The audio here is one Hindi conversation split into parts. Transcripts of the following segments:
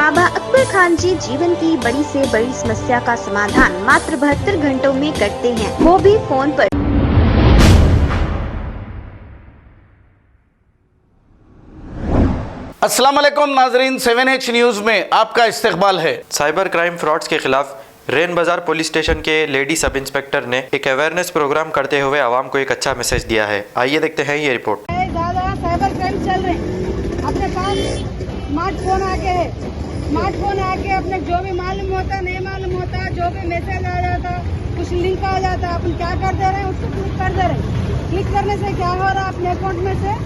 बाबा अकबर खान जी जीवन की बड़ी से बड़ी समस्या का समाधान मात्र 72 घंटों में करते हैं, वो भी फोन पर। अस्सलाम वालेकुम नाजरीन, 7H न्यूज़ में आपका इस्तकबाल है। साइबर क्राइम फ्रॉड्स के खिलाफ रेन बाजार पुलिस स्टेशन के लेडी सब इंस्पेक्टर ने एक अवेयरनेस प्रोग्राम करते हुए आवाम को एक अच्छा मैसेज दिया है। आइए देखते हैं ये रिपोर्ट। ज़्यादा साइबर क्राइम चल रहे हैं, अपने पास स्मार्टफोन आ गए है। स्मार्टफोन आके अपने जो भी मालूम होता नहीं मालूम होता, जो भी मैसेज आ जाता, कुछ लिंक आ जाता, अपन क्या कर दे रहे हैं उसको क्लिक कर दे रहे हैं। क्लिक करने से क्या हो रहा है, अपने अकाउंट में से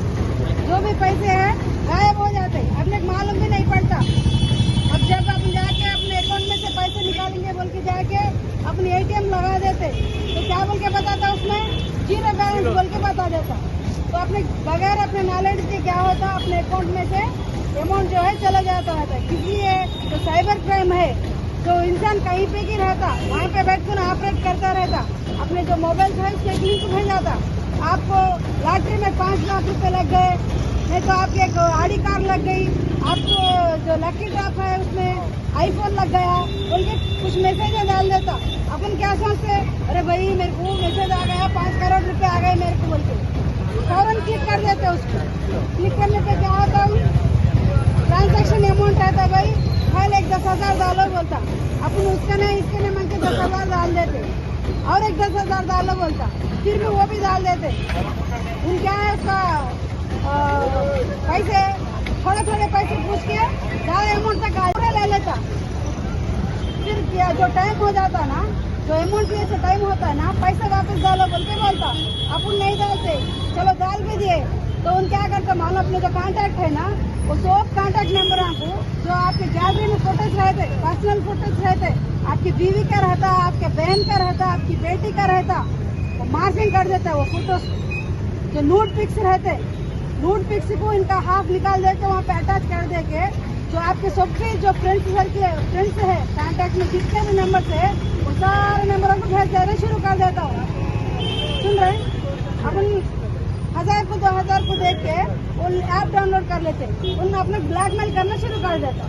जो भी पैसे हैं गायब हो जाते हैं, अपने मालूम भी नहीं पड़ता। अब जब अपन जाके अपने अकाउंट में से पैसे निकालेंगे बोल के जाके अपने ATM लगा देते तो क्या बोल के बताता, उसमें जीरो बैलेंस बोल के बता देता। तो अपने बगैर अपने नॉलेज के क्या होता, अपने अकाउंट में से अमाउंट जो है चला जाता है। इसलिए तो साइबर क्राइम है, तो इंसान कहीं पे की रहता वहाँ पे बैठ कर ऑपरेट करता रहता, अपने जो मोबाइल था उसके लिंक भेज जाता। आपको लॉटरी में 5 लाख रुपए लग गए, नहीं तो आपकी एक आड़ी कार लग गई, आपको जो लकी ड्रॉप है उसमें आईफोन लग गया बोल के कुछ मैसेज डाल देता। अपन क्या सोचते, अरे भाई मेरे को मैसेज आ गया, 5 करोड़ रुपए आ गए मेरे को बोल के फौरन क्लिक कर देते। उसको क्लिक करने से क्या होता, ट्रांजैक्शन अमाउंट आता भाई पहले 10,000 डालो बोलता, अपन उसका नहीं इसके नहीं मन के 10,000 डाल देते और एक 10,000 डालो बोलता, फिर भी वो भी डाल देते। उन क्या है उसका पैसे थोड़े पैसे पूछ के ज़्यादा अमाउंट तक पूरा ले लेता। फिर क्या जो टाइम हो जाता ना, जो अमाउंट के से टाइम होता है ना, पैसा वापस डालो बोल के बोलता, अपन नहीं डालते, चलो डाल भी दिए तो उन क्या करते मानो अपने जो कांटेक्ट है ना, वो सब कांटेक्ट नंबर आपको जो आपके गैलरी में फोटोज रहते, पर्सनल फोटोज रहते, आपकी बीवी का रहता, आपके बहन का रहता, आपकी बेटी का रहता, वो मार्किंग कर देता है। वो फोटोज जो नूड पिक्स रहते, नूड पिक्स को इनका हाफ निकाल देके वहाँ पे अटैच कर देके जो आपके सबके जो फ्रेंड्स है कांटेक्ट में जितने भी नंबर है वो सारे नंबरों को भेज देना शुरू कर देता हूँ। सुन रहे, अपन 1000 को 2000 को देख के वो ऐप डाउनलोड कर लेते, उन अपने ब्लैकमेल करना शुरू कर देता।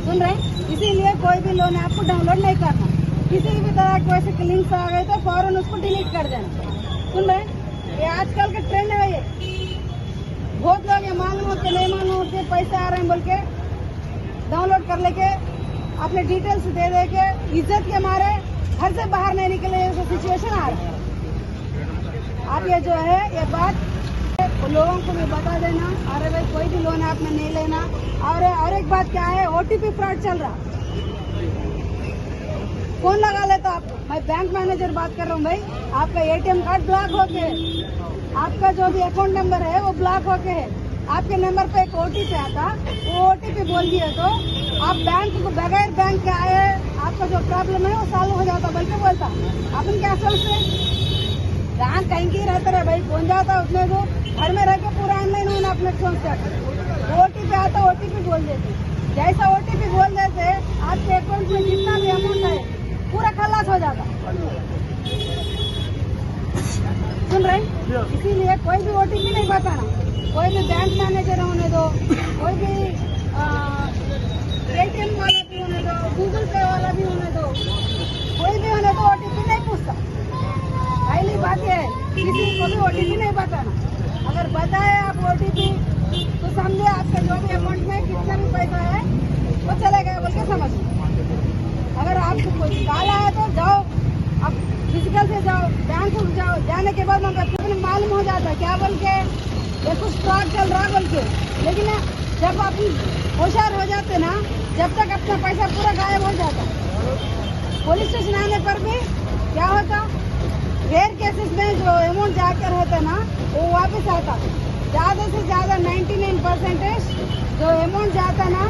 सुन रहे, इसीलिए कोई भी लोन ऐप को डाउनलोड नहीं करना, किसी भी तरह के वैसे लिंक्स आ गए तो फौरन उसको डिलीट कर देना। सुन रहे, ये आजकल का ट्रेंड है। ये बहुत लोग ये मालूम हो के नहीं मालूम होते पैसे आ रहे हैं बोल के डाउनलोड कर लेके अपने डिटेल्स दे दे के इज्जत के मारे घर से बाहर नहीं निकले, ऐसा सिचुएशन आ रहा है। आप ये जो है ये बात लोगों को भी बता देना, अरे भाई कोई भी लोन आप में नहीं लेना। और एक बात क्या है, OTP फ्रॉड चल रहा, फोन लगा लेता आपको, मैं बैंक मैनेजर बात कर रहा हूँ भाई, आपका ATM कार्ड ब्लॉक होके, आपका जो भी अकाउंट नंबर है वो ब्लॉक होके है, आपके नंबर पे एक OTP आता, वो OTP बोल दिए तो आप बैंक को बगैर बैंक के आए आपका जो प्रॉब्लम है वो सॉल्व हो जाता बोल के बोलता। अपन क्या सोचते, जहाँ कहीं की रहते रहे भाई, फोन जाता उसमें तो घर में रह के पूरा ऑनलाइन होना अपने सोचते, OTP आता OTP बोल देते, जैसा OTP बोल देते आपके अकाउंट में जितना भी अमाउंट है पूरा खलास हो जाता। सुन रहे, इसीलिए कोई भी OTP नहीं बताना, कोई भी बैंक मैनेजर होने दो, कोई भी ATM वाला भी होने दो, गूगल पे वाला भी होने दो, कोई भी होने दो OTP नहीं पूछता। पहली बात है किसी को भी OTP नहीं बताना, अगर बताए आप OTP तो समझे आपके जो भी अकाउंट में कितना भी पैसा है वो चले गए बोल के समझ। अगर आपको कोई निकाला है तो जाओ, अब फिजिकल से जाओ, बैंक को जाओ, जाने के बाद मतलब मालूम हो जाता है क्या बोल के ये कुछ फ्रॉड चल रहा बोल के। लेकिन जब आप होशियार हो जाते ना, जब तक अपना पैसा पूरा गायब हो जाता। पुलिस स्टेशन आने पर भी क्या होता, रेयर केसेस में जो अमाउंट जाकर रहता ना वो वापस आता, ज़्यादा से ज़्यादा 99% जो अमाउंट जाता ना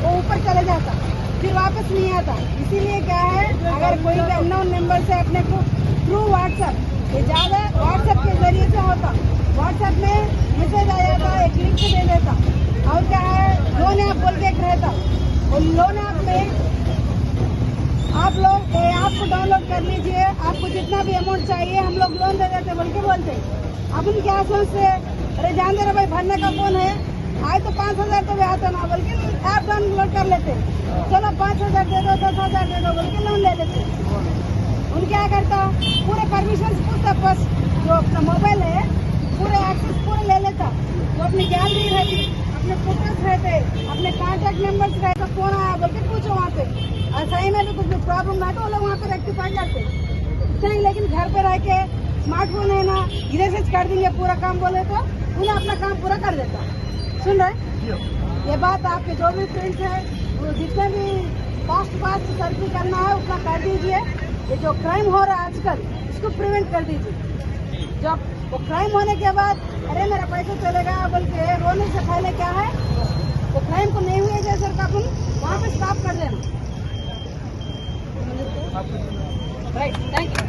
वो ऊपर चले जाता, फिर वापस नहीं आता। इसीलिए क्या है, अगर कोई भी अननोन नंबर से अपने को थ्रू व्हाट्सएप, ये ज़्यादा व्हाट्सएप के जरिए से होता, व्हाट्सएप में मैसेज आ जाता, एक लिंक दे देता, और क्या है लोन ऐप बोल के एक रहता, और लोन ऐप में आप लोग ऐप को डाउनलोड कर लीजिए, आपको जितना भी अमाउंट चाहिए हम लोग लोन दे देते बोल के बोलते। अपन क्या सोचते, अरे जान दे रहे भाई भरने का कौन है, आए तो 5,000 तो भी आता ना बोल के ऐप डाउनलोड कर लेते, चलो 5,000 दे दो, 10,000 दे दो बोल के लोन ले लेते। उन क्या करता, पूरे परमिशन पूछता, बस जो अपना मोबाइल है पूरे एक्सेस पूरे ले लेता, जो अपनी गैलरी रहती, अपने फोटोज रहते, अपने कॉन्टैक्ट नंबर्स रहता, फोन आया बोल के पूछो वहाँ पे, और सही में भी कुछ भी प्रॉब्लम ना तो वो लोग वहाँ पे रेक्टिफाई करते। नहीं, लेकिन घर पे रह के स्मार्टफोन है ना, इधर से कर देंगे पूरा काम बोले तो उन्हें अपना काम पूरा कर देता। सुन रहे, ये बात आपके जो भी फ्रेंड्स है वो जितने भी फास्ट सर्फी करना है उतना कर दीजिए। ये जो क्राइम हो रहा है आजकल इसको प्रिवेंट कर दीजिए। जब वो क्राइम होने के बाद अरे मेरा पैसा चलेगा बोल के रोने से पहले क्या है, वो क्राइम को नहीं हुए जैसे का तुम वहाँ पे स्टॉप कर देना। Right, thank you.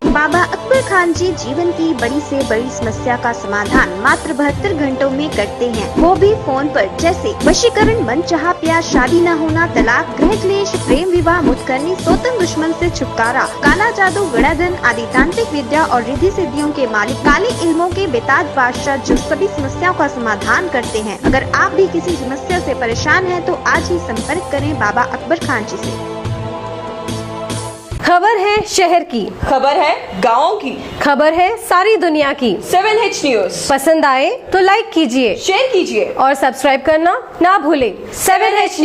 Baba Akbar Khan ji जीवन की बड़ी से बड़ी समस्या का समाधान मात्र 72 घंटों में करते हैं, वो भी फोन पर। जैसे वशीकरण, मनचाहा प्यार, शादी न होना, तलाक, गृह क्लेश, प्रेम विवाह, मुतकरनी, सोतन दुश्मन से छुटकारा, काला जादू, गड़ाधन आदि तांत्रिक विद्या और रिद्धि सिद्धियों के मालिक काले इल्मों के बेताज बादशाह जो सभी समस्याओं का समाधान करते हैं। अगर आप भी किसी समस्या से परेशान हैं तो आज ही संपर्क करें बाबा अकबर खान जी से। खबर है शहर की, खबर है गाँव की, खबर है सारी दुनिया की। 7H न्यूज पसंद आए तो लाइक कीजिए, शेयर कीजिए और सब्सक्राइब करना ना भूलें। 7H news.